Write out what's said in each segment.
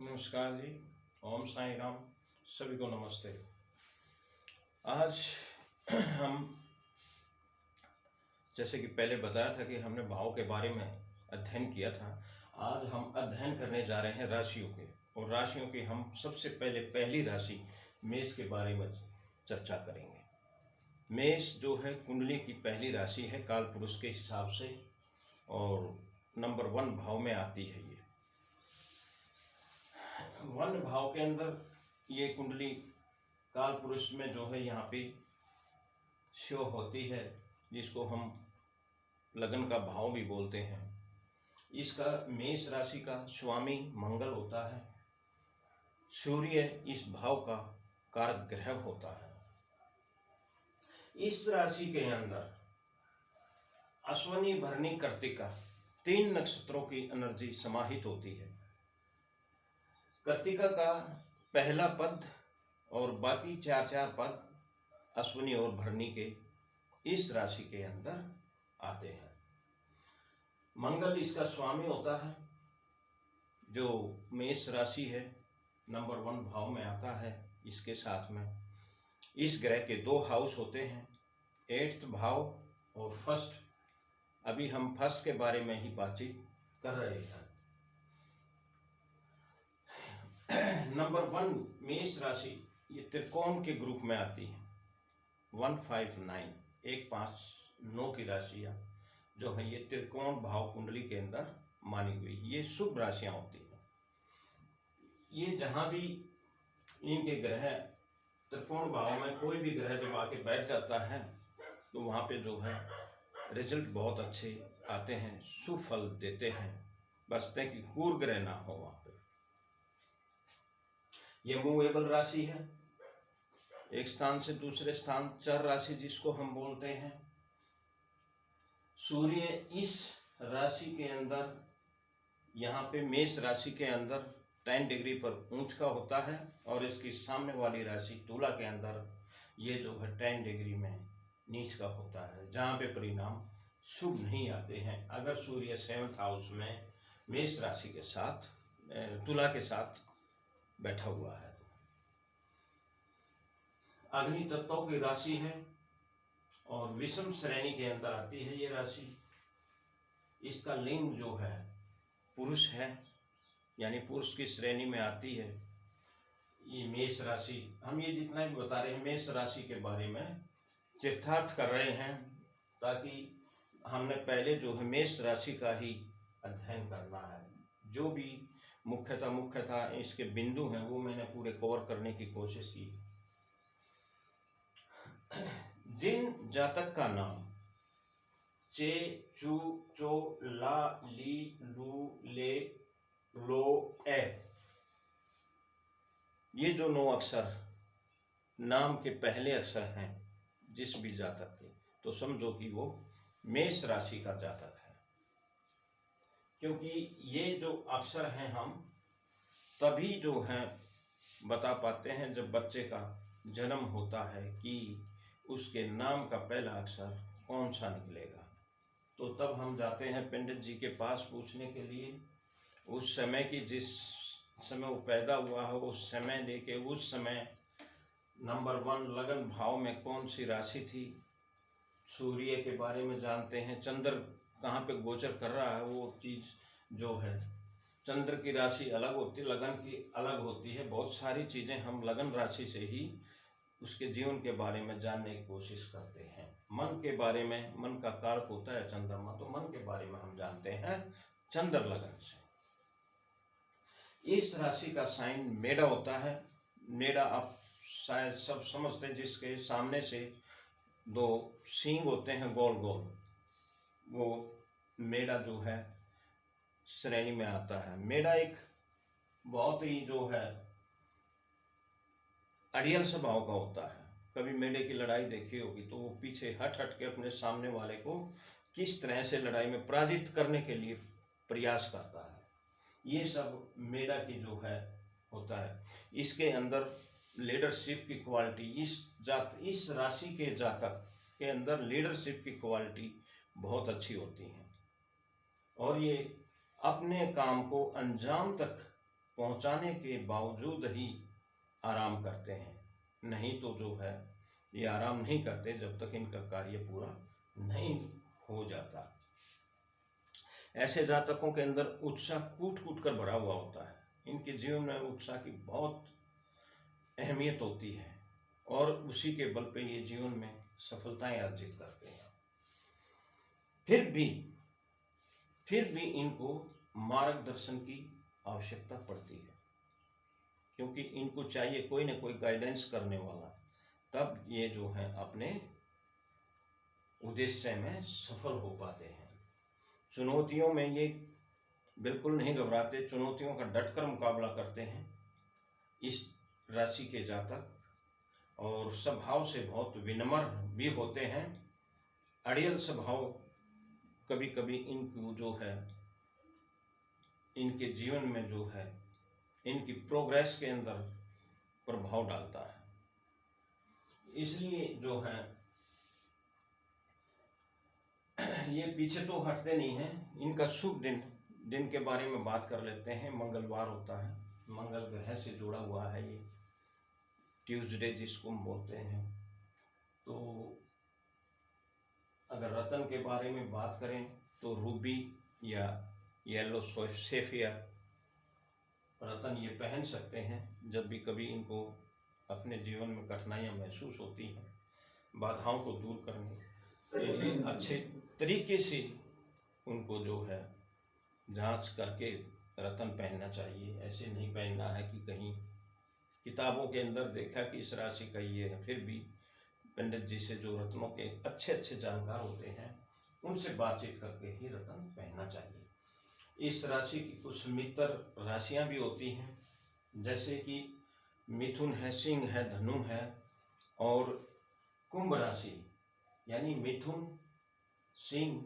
नमस्कार जी। ओम साई राम। सभी को नमस्ते। आज हम जैसे कि पहले बताया था कि हमने भाव के बारे में अध्ययन किया था। आज हम अध्ययन करने जा रहे हैं राशियों के, और राशियों की हम सबसे पहले पहली राशि मेष के बारे में चर्चा करेंगे। मेष जो है कुंडली की पहली राशि है काल पुरुष के हिसाब से, और नंबर 1 भाव में आती है। ये 1 भाव के अंदर ये कुंडली काल पुरुष में जो है यहाँ पे शो होती है, जिसको हम लगन का भाव भी बोलते हैं। इसका मेष राशि का स्वामी मंगल होता है। सूर्य इस भाव का कारक ग्रह होता है। इस राशि के अंदर अश्विनी, भरणी, कृत्तिका 3 नक्षत्रों की एनर्जी समाहित होती है। कृत्तिका का पहला पद और बाकी 4 पद अश्विनी और भरणी के इस राशि के अंदर आते हैं। मंगल इसका स्वामी होता है, जो मेष राशि है नंबर 1 भाव में आता है। इसके साथ में इस ग्रह के 2 हाउस होते हैं, 8th भाव और फर्स्ट। अभी हम फर्स्ट के बारे में ही बातचीत कर रहे हैं। नंबर 1 मेष राशि ये त्रिकोण के ग्रुप में आती है। 159 159 की राशियाँ जो है ये त्रिकोण भाव कुंडली के अंदर मानी हुई, ये शुभ राशियाँ होती हैं। ये जहाँ भी इनके ग्रह त्रिकोण भाव में कोई भी ग्रह जब आके बैठ जाता है तो वहाँ पे जो है रिजल्ट बहुत अच्छे आते हैं, शुभ फल देते हैं, बसते कि क्रूर ग्रह ना हो वहाँ पे। ये मूवेबल राशि है, एक स्थान से दूसरे स्थान, चर राशि जिसको हम बोलते हैं। सूर्य इस राशि के अंदर यहाँ पे मेष राशि के अंदर 10 डिग्री पर ऊंच का होता है, और इसकी सामने वाली राशि तुला के अंदर ये जो है 10 डिग्री में नीच का होता है, जहाँ पे परिणाम शुभ नहीं आते हैं। अगर सूर्य 7th हाउस में मेष राशि के साथ तुला के साथ बैठा हुआ है। अग्नि तत्वों की राशि है और विषम श्रेणी के अंदर आती है ये राशि। इसका लिंग जो है पुरुष है, यानी पुरुष की श्रेणी में आती है ये मेष राशि। हम ये जितना भी बता रहे हैं मेष राशि के बारे में चरितार्थ कर रहे हैं, ताकि हमने पहले जो है मेष राशि का ही अध्ययन करना है। जो भी मुख्यतः इसके बिंदु हैं वो मैंने पूरे कवर करने की कोशिश की। जिन जातक का नाम चे, चू, चो, ला, ली, लू, ले, लो, ए, ये जो 9 अक्षर नाम के पहले अक्षर हैं जिस भी जातक के, तो समझो कि वो मेष राशि का जातक है। क्योंकि ये जो अक्षर हैं हम तभी जो है बता पाते हैं जब बच्चे का जन्म होता है कि उसके नाम का पहला अक्षर कौन सा निकलेगा। तो तब हम जाते हैं पंडित जी के पास पूछने के लिए, उस समय की जिस समय वो पैदा हुआ हो उस समय लेके उस समय नंबर 1 लगन भाव में कौन सी राशि थी, सूर्य के बारे में जानते हैं, चंद्र कहाँ पे गोचर कर रहा है, वो चीज़ जो है चंद्र की राशि अलग होती है, लगन की अलग होती है। बहुत सारी चीज़ें हम लगन राशि से ही उसके जीवन के बारे में जानने की कोशिश करते हैं। मन के बारे में, मन का कारक होता है चंद्रमा, तो मन के बारे में हम जानते हैं चंद्र लगन से। इस राशि का साइन मेढ़ा होता है। मेढ़ा आप शायद सब समझते हैं, जिसके सामने से 2 सींग होते हैं गोल गोल, वो मेढ़ा जो है श्रेणी में आता है। मेढ़ा एक बहुत ही जो है अड़ियल स्वभाव का होता है। कभी मेढ़े की लड़ाई देखी होगी तो वो पीछे हट के अपने सामने वाले को किस तरह से लड़ाई में पराजित करने के लिए प्रयास करता है, ये सब मेढ़ा की जो है होता है। इसके अंदर लीडरशिप की क्वालिटी, इस राशि के जातक के अंदर लीडरशिप की क्वालिटी बहुत अच्छी होती है, और ये अपने काम को अंजाम तक पहुंचाने के बावजूद ही आराम करते हैं, नहीं तो जो है ये आराम नहीं करते जब तक इनका कार्य पूरा नहीं हो जाता। ऐसे जातकों के अंदर उत्साह कूट कूट कर भरा हुआ होता है। इनके जीवन में उत्साह की बहुत अहमियत होती है और उसी के बल पे ये जीवन में सफलताएं अर्जित करते हैं। फिर भी इनको मार्गदर्शन की आवश्यकता पड़ती है, क्योंकि इनको चाहिए कोई ना कोई गाइडेंस करने वाला, तब ये जो है अपने उद्देश्य में सफल हो पाते हैं। चुनौतियों में ये बिल्कुल नहीं घबराते, चुनौतियों का डटकर मुकाबला करते हैं इस राशि के जातक, और स्वभाव से बहुत विनम्र भी होते हैं। अड़ियल स्वभाव कभी कभी इनको जो है इनके जीवन में जो है इनकी प्रोग्रेस के अंदर प्रभाव डालता है। इसलिए जो है ये पीछे तो हटते नहीं हैं। इनका शुभ दिन के बारे में बात कर लेते हैं। मंगलवार होता है, मंगल ग्रह से जुड़ा हुआ है ये, ट्यूसडे जिसको हम बोलते हैं। तो अगर रत्न के बारे में बात करें तो रूबी या येलो सैफियर रत्न ये पहन सकते हैं जब भी कभी इनको अपने जीवन में कठिनाइयाँ महसूस होती हैं। बाधाओं को दूर करने के लिए अच्छे तरीके से उनको जो है जांच करके रत्न पहनना चाहिए। ऐसे नहीं पहनना है कि कहीं किताबों के अंदर देखा कि इस राशि का ये है। फिर भी पंडित जी से जो रत्नों के अच्छे अच्छे जानकार होते हैं उनसे बातचीत करके ही रत्न पहनना चाहिए। इस राशि की कुछ मित्र राशियां भी होती हैं, जैसे कि मिथुन है, सिंह है, धनु है और कुंभ राशि। यानी मिथुन, सिंह,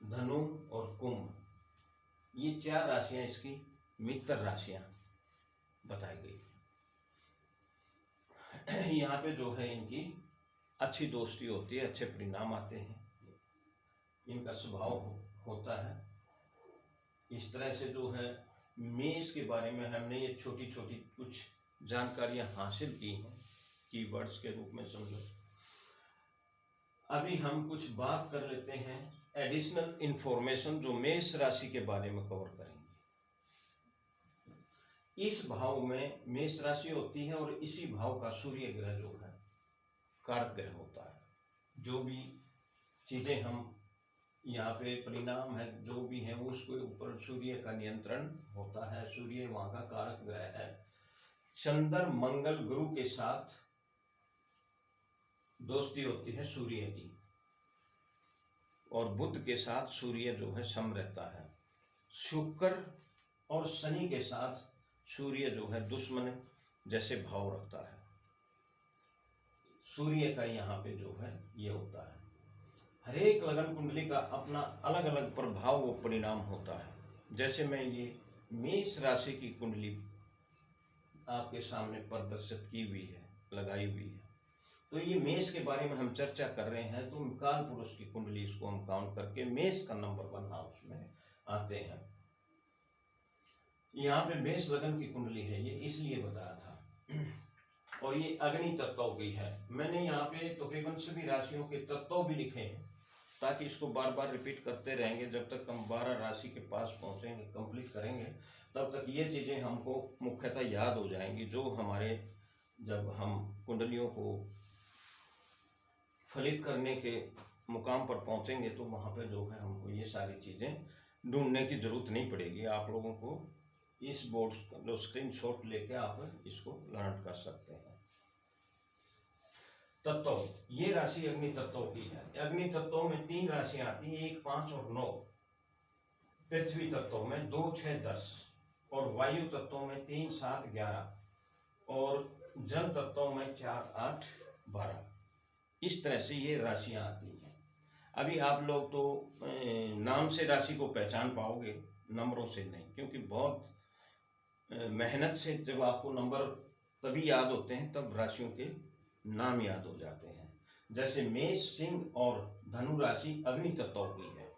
धनु और कुंभ, ये 4 राशियां इसकी मित्र राशियां बताई गई। यहाँ पे जो है इनकी अच्छी दोस्ती होती है, अच्छे परिणाम आते हैं, इनका स्वभाव होता है। इस तरह से जो है मेष के बारे में हमने ये छोटी छोटी कुछ जानकारियां हासिल की हैं, कीवर्ड्स के रूप में समझो। अभी हम कुछ बात कर लेते हैं एडिशनल इंफॉर्मेशन जो मेष राशि के बारे में कवर करेंगे। इस भाव में मेष राशि होती है और इसी भाव का सूर्य ग्रह जो है कारक ग्रह होता है। जो भी चीजें हम यहाँ पे परिणाम है जो भी है वो उसके ऊपर सूर्य का नियंत्रण होता है। सूर्य वहाँ का कारक ग्रह है। चंद्र मंगल गुरु के साथ दोस्ती होती है सूर्य की, और बुध के साथ सूर्य जो है सम रहता है। शुक्र और शनि के साथ सूर्य जो है दुश्मन जैसे भाव रखता है। सूर्य का यहाँ पे जो है ये होता है। हर एक लगन कुंडली का अपना अलग अलग प्रभाव व परिणाम होता है। जैसे मैं ये मेष राशि की कुंडली आपके सामने प्रदर्शित की हुई है, लगाई हुई है। तो ये मेष के बारे में हम चर्चा कर रहे हैं, तो काल पुरुष की कुंडली इसको हम काउंट करके मेष का नंबर 1 हाउस में आते हैं। यहाँ पे मेष लगन की कुंडली है, ये इसलिए बताया था। और ये अग्नि तत्व की है। मैंने यहाँ पे तकरीबन सभी राशियों के तत्व भी लिखे हैं, ताकि इसको बार बार रिपीट करते रहेंगे। जब तक हम 12 राशि के पास पहुँचेंगे, कंप्लीट करेंगे, तब तक ये चीज़ें हमको मुख्यतः याद हो जाएंगी। जो हमारे जब हम कुंडलियों को फलित करने के मुकाम पर पहुँचेंगे तो वहाँ पे जो है हमको ये सारी चीज़ें ढूंढने की जरूरत नहीं पड़ेगी। आप लोगों को इस बोर्ड का जो स्क्रीनशॉट लेके आप इसको लर्न कर सकते हैं। तत्व, ये राशि अग्नि तत्व की है। अग्नि तत्व में 3 राशियां आती हैं, 1, 5 और 9। पृथ्वी तत्व में 2, 6, 10 और वायु तत्व में 3, 7, 11 और जल तत्व में 4, 8, 12। इस तरह से ये राशियां आती हैं। अभी आप लोग तो नाम से राशि को पहचान पाओगे, नंबरों से नहीं, क्योंकि बहुत मेहनत से जब आपको नंबर तभी याद होते हैं तब राशियों के नाम याद हो जाते हैं। जैसे मेष, सिंह और धनु राशि अग्नि तत्व की है,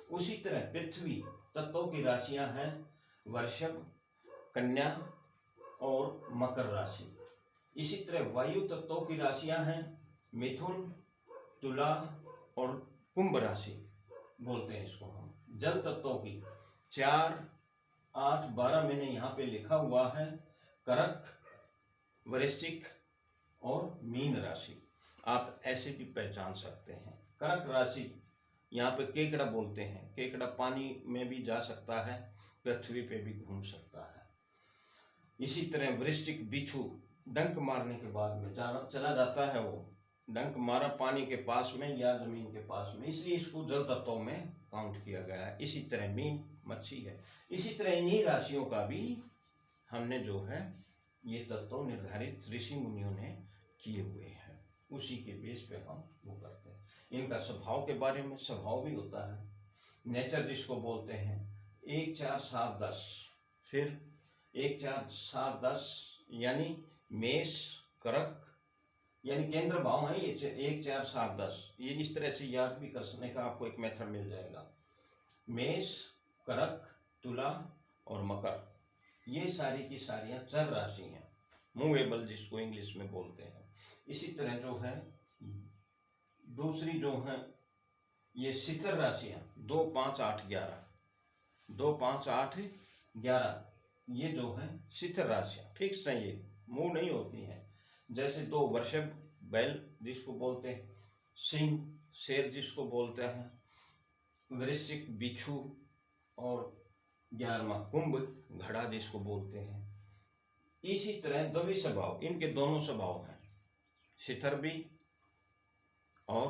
उसी तरह पृथ्वी तत्व की राशियां हैं वृषभ, कन्या और मकर राशि। इसी तरह वायु तत्वों की राशियां हैं मिथुन, तुला और कुंभ राशि बोलते हैं इसको हम। जल तत्वों की 4, 8, 12 मैंने यहाँ पे लिखा हुआ है, कर्क, वृश्चिक और मीन राशि। आप ऐसे भी पहचान सकते हैं। कर्क राशि यहाँ पे केकड़ा बोलते हैं। केकड़ा पानी में भी जा सकता है, पृथ्वी पे भी घूम सकता है। इसी तरह वृश्चिक बिच्छू डंक मारने के बाद में चला जाता है, वो डंक मारा पानी के पास में या जमीन के पास में, इसलिए इसको जल तत्वों में काउंट किया गया है। इसी तरह मीन मच्छी है। इसी तरह इन्हीं राशियों का भी हमने जो है ये तत्व निर्धारित ऋषि मुनियों ने किए हुए हैं, उसी के बेस पे हम वो करते हैं। इनका स्वभाव के बारे में, स्वभाव भी होता है, नेचर जिसको बोलते हैं। 1, 4, 7, 10, फिर 1, 4, 7, 10 यानी मेष, कर्क यानी केंद्र भाव है ये 1, 4, 7, 10। ये इस तरह से याद भी करने का आपको एक मेथड मिल जाएगा। मेष, कर्क, तुला और मकर, ये सारी की सारियां चर राशि हैं, मूवेबल जिसको इंग्लिश में बोलते हैं। इसी तरह जो है दूसरी जो है ये शिखर राशियां 2, 5, 8, 11, 2, 5, 8, 11, ये जो है शिखर राशियां फिक्स हैं, ये मूव नहीं होती हैं। जैसे 2 वृषभ बैल जिसको बोलते हैं, सिंह शेर जिसको बोलते हैं, वृश्चिक बिच्छू और 11वां कुंभ घड़ा जिसको बोलते हैं। इसी तरह द्विज स्वभाव, इनके दोनों स्वभाव हैं, शिखर भी और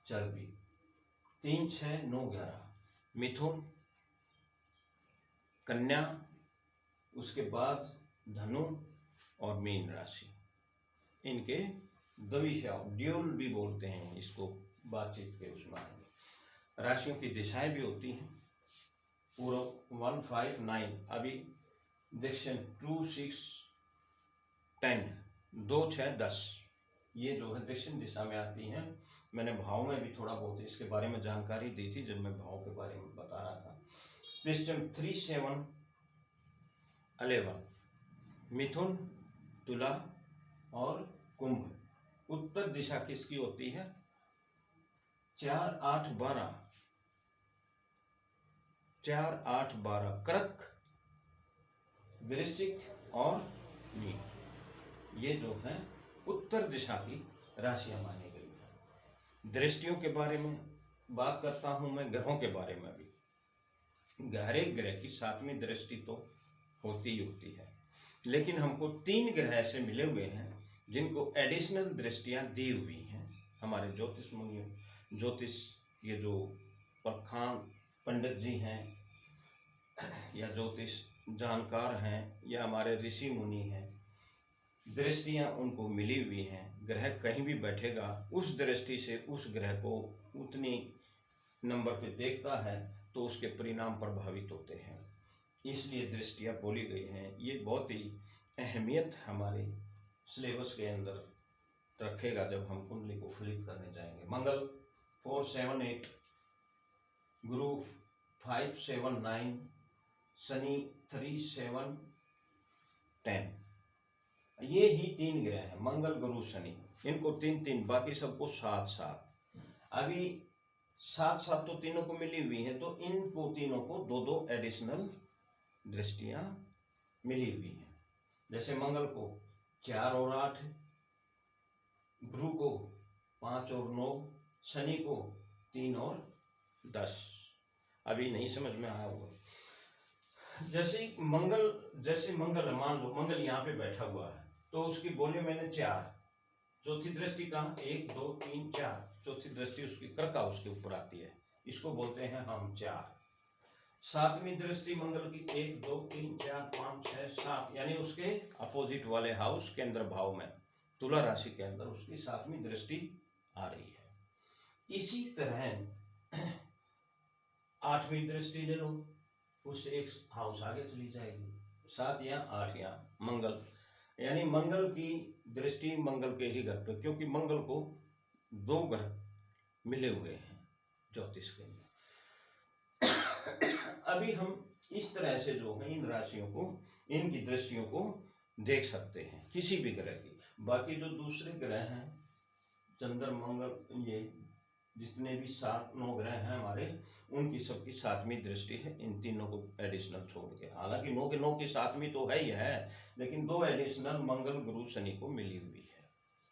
चर भी। 3, 6, 9, 11 मिथुन, कन्या, उसके बाद धनु और मीन राशि, इनके द्विज ड्यूल भी बोलते हैं इसको, बातचीत के उसमें आएंगे। राशियों की दिशाएं भी होती हैं पूरा 1, 5, 9, अभी दक्षिण 2, 6, 10, 2, 6, 10, ये जो है दक्षिण दिशा में आती हैं। मैंने भाव में भी थोड़ा बहुत इसके बारे में जानकारी दी थी जब मैं भाव के बारे में बता रहा था। पश्चिम 3, 7, 11 मिथुन, तुला और कुंभ। उत्तर दिशा किसकी होती है? 4, 8, 12, 4, 8, 12 कर्क, वृश्चिक और मीन, ये जो है उत्तर दिशा की राशियां मानी गई है। दृष्टियों के बारे में बात करता हूं मैं, ग्रहों के बारे में भी। हर एक ग्रह की 7वीं दृष्टि तो होती ही होती है, लेकिन हमको 3 ग्रह ऐसे मिले हुए हैं जिनको एडिशनल दृष्टियां दी हुई हैं हमारे ज्योतिष मुनियों, ज्योतिष ये जो प्रखान पंडित जी हैं या ज्योतिष जानकार हैं या हमारे ऋषि मुनि हैं, दृष्टियां उनको मिली हुई हैं। ग्रह कहीं भी बैठेगा उस दृष्टि से उस ग्रह को उतनी नंबर पे देखता है तो उसके परिणाम प्रभावित होते हैं, इसलिए दृष्टियां बोली गई हैं। ये बहुत ही अहमियत हमारे सिलेबस के अंदर रखेगा जब हम कुंडली को फलित करने जाएंगे। मंगल 4, 7, 8, गुरु 5, 7, 9, शनि 3, 7, 10, ये ही 3 ग्रह हैं, मंगल, गुरु, शनि। इनको 3-3, बाकी सबको 7-7। अभी 7-7 तो तीनों को मिली हुई है, तो इनको तीनों को 2-2 एडिशनल दृष्टियां मिली हुई हैं। जैसे मंगल को 4 और 8, गुरु को 5 और 9, शनि को 3 और 10। अभी नहीं समझ में आया होगा। जैसे मंगल मान लो मंगल यहाँ पे बैठा हुआ है तो उसकी बोली मैंने 4, चौथी दृष्टि कहाँ? 1, 2, 3, 4, चौथी दृष्टि उसकी कर्का उसके ऊपर आती है, इसको बोलते हैं हम 4। 7वीं दृष्टि मंगल की 1, 2, 3, 4, 5, 6, 7, यानी उसके अपोजिट वाले हाउस केंद्र भाव में तुला राशि के अंदर उसकी 7वीं दृष्टि आ रही है। इसी तरह 8वीं दृष्टि ले लो, उससे एक हाउस आगे चली जाएगी, 7 या 8 या मंगल, यानी मंगल की दृष्टि मंगल के ही घर पे, क्योंकि मंगल को 2 ग्रह मिले हुए हैं ज्योतिष के अंदर। अभी हम इस तरह से जो है इन राशियों को, इनकी दृष्टियों को देख सकते हैं किसी भी ग्रह की। बाकी जो दूसरे ग्रह हैं, चंद्र मंगल, ये जितने भी 7-9 ग्रह हैं हमारे, उनकी सबकी 7वीं दृष्टि है इन तीनों को एडिशनल छोड़ के। हालांकि 9 के 9 की 7वीं तो है ही है, लेकिन 2 एडिशनल मंगल गुरु शनि को मिली हुई है।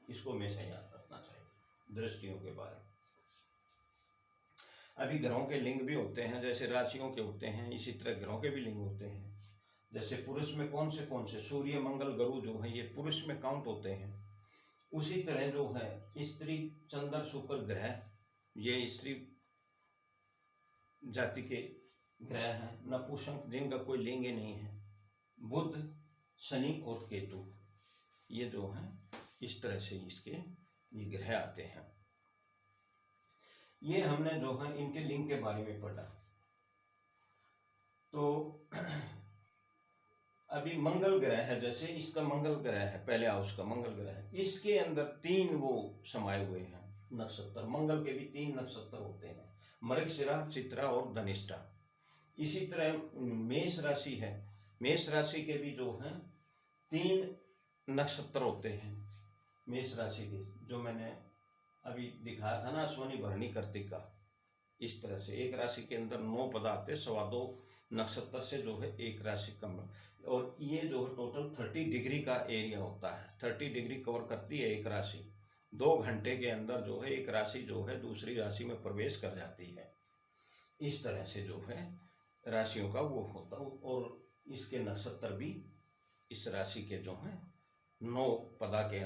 इसको हमेशा याद रखना चाहिए दृष्टियों के बारे में। अभी ग्रहों के लिंग भी होते हैं, जैसे राशियों के होते हैं, इसी तरह ग्रहों के भी लिंग होते हैं। जैसे पुरुष में कौन से सूर्य मंगल गुरु जो है ये पुरुष में काउंट होते हैं। उसी तरह जो है स्त्री चंद्र शुक्र ग्रह, ये स्त्री जाति के ग्रह हैं। नपुंसक जिनका कोई लिंग ही नहीं है, बुध शनि और केतु, ये जो है इस तरह से इसके ये ग्रह आते हैं। ये हमने जो है इनके लिंग के बारे में पढ़ा। तो अभी मंगल ग्रह है, जैसे इसका मंगल ग्रह है, पहले हाउस का मंगल ग्रह है, इसके अंदर 3 वो समाये हुए हैं नक्षत्र। मंगल के भी 3 नक्षत्र होते हैं, मृगशिरा, चित्रा और धनिष्ठा। इसी तरह मेष राशि है, मेष राशि के भी जो हैं 3 नक्षत्र होते हैं मेष राशि के, जो मैंने अभी दिखाया था ना, अश्विनी भरणी कार्तिका। इस तरह से एक राशि के अंदर 9 पद आते, 2.25 नक्षत्र से जो है एक राशि कम। और ये जो है टोटल 30 डिग्री का एरिया होता है, 30 डिग्री कवर करती है एक राशि। 2 घंटे के अंदर जो है एक राशि जो है दूसरी राशि में प्रवेश कर जाती है। इस तरह से जो है राशियों का वो होता है। और इसके नक्षत्र भी इस राशि के जो हैं 9 पदा के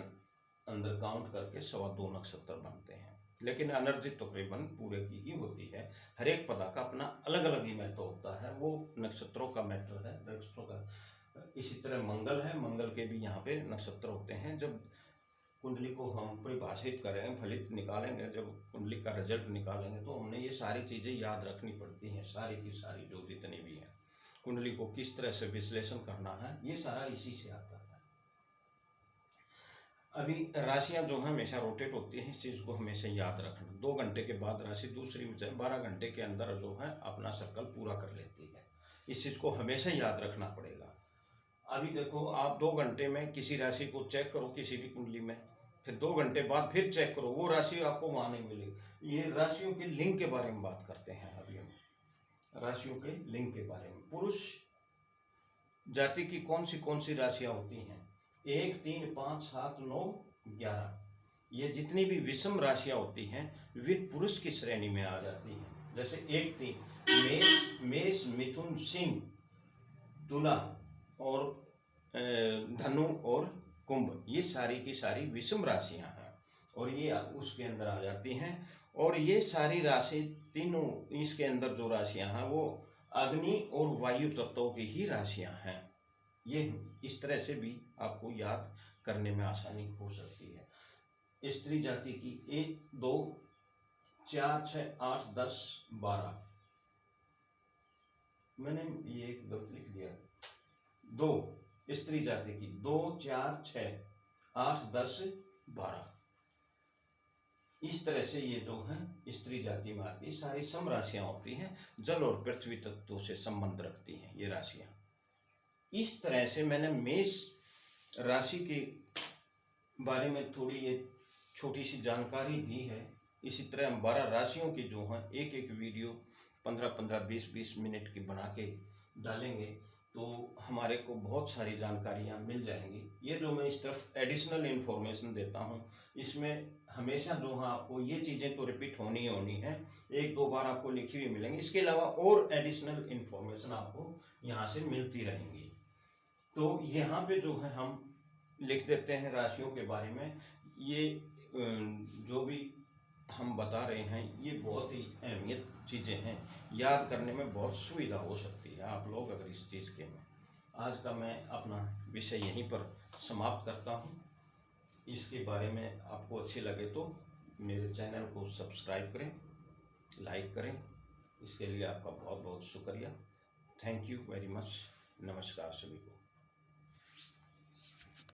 अंदर काउंट करके 2.25 नक्षत्र बनते हैं। लेकिन एनर्जी तकरीबन पूरे की ही होती है। हर एक पदा का अपना अलग अलग ही महत्व होता है, वो नक्षत्रों का मैटर है, नक्षत्रों का। इसी तरह मंगल है, मंगल के भी यहाँ पे नक्षत्र होते हैं। जब कुंडली को हम परिभाषित करेंगे, फलित निकालेंगे, जब कुंडली का रिजल्ट निकालेंगे, तो हमने ये सारी चीज़ें याद रखनी पड़ती हैं, सारी की सारी जो जितनी भी हैं। कुंडली को किस तरह से विश्लेषण करना है, ये सारा इसी से आता है। अभी राशियां जो हैं हमेशा रोटेट होती हैं, इस चीज़ को हमेशा याद रखना। 2 घंटे के बाद राशि दूसरी में 12 घंटे के अंदर जो है अपना सर्कल पूरा कर लेती है। इस चीज़ को हमेशा याद रखना पड़ेगा। अभी देखो, आप 2 घंटे में किसी राशि को चेक करो किसी भी कुंडली में, फिर 2 घंटे बाद फिर चेक करो, वो राशि आपको वहाँ नहीं मिलेगी। ये राशियों के लिंग के बारे में बात करते हैं अभी हम, राशियों के लिंग के बारे में। पुरुष जाति की कौन सी राशियाँ होती हैं? 1, 3, 5, 7, 9, 11, ये जितनी भी विषम राशियां होती हैं वे पुरुष की श्रेणी में आ जाती हैं। जैसे 1, 3 मेष, मिथुन, सिंह, तुला और धनु और कुंभ, ये सारी की सारी विषम राशियां हैं और ये उसके अंदर आ जाती हैं। और ये सारी राशि तीनों, इसके अंदर जो राशियां हैं वो अग्नि और वायु तत्वों की ही राशियां हैं। ये इस तरह से भी आपको याद करने में आसानी हो सकती है। स्त्री जाति की 1, 2, 4, 6, 8, 10, 12, मैंने ये एक गलत लिख दिया, 2 स्त्री जाति की 2, 4, 6, 8, 10, 12, इस तरह से ये जो है स्त्री जाति में आती, सारी सम राशियां होती हैं, जल और पृथ्वी तत्वों से संबंध रखती हैं ये राशियां। इस तरह से मैंने मेष राशि के बारे में थोड़ी ये छोटी सी जानकारी दी है। इसी तरह हम 12 राशियों की जो हैं एक एक वीडियो 15-15, 20-20 मिनट की बना के डालेंगे तो हमारे को बहुत सारी जानकारियाँ मिल जाएंगी। ये जो मैं इस तरफ एडिशनल इन्फॉर्मेशन देता हूँ, इसमें हमेशा जो है आपको ये चीज़ें तो रिपीट होनी है, 1-2 बार आपको लिखी हुई मिलेंगी। इसके अलावा और एडिशनल इन्फॉर्मेशन आपको यहाँ से मिलती रहेंगी। तो यहाँ पे जो है हम लिख देते हैं राशियों के बारे में। ये जो भी हम बता रहे हैं ये बहुत ही अहमियत चीज़ें हैं, याद करने में बहुत सुविधा हो सकती है आप लोग अगर इस चीज़ के में। आज का मैं अपना विषय यहीं पर समाप्त करता हूँ। इसके बारे में आपको अच्छे लगे तो मेरे चैनल को सब्सक्राइब करें, लाइक करें। इसके लिए आपका बहुत बहुत शुक्रिया। Thank you very much. नमस्कार सभी को।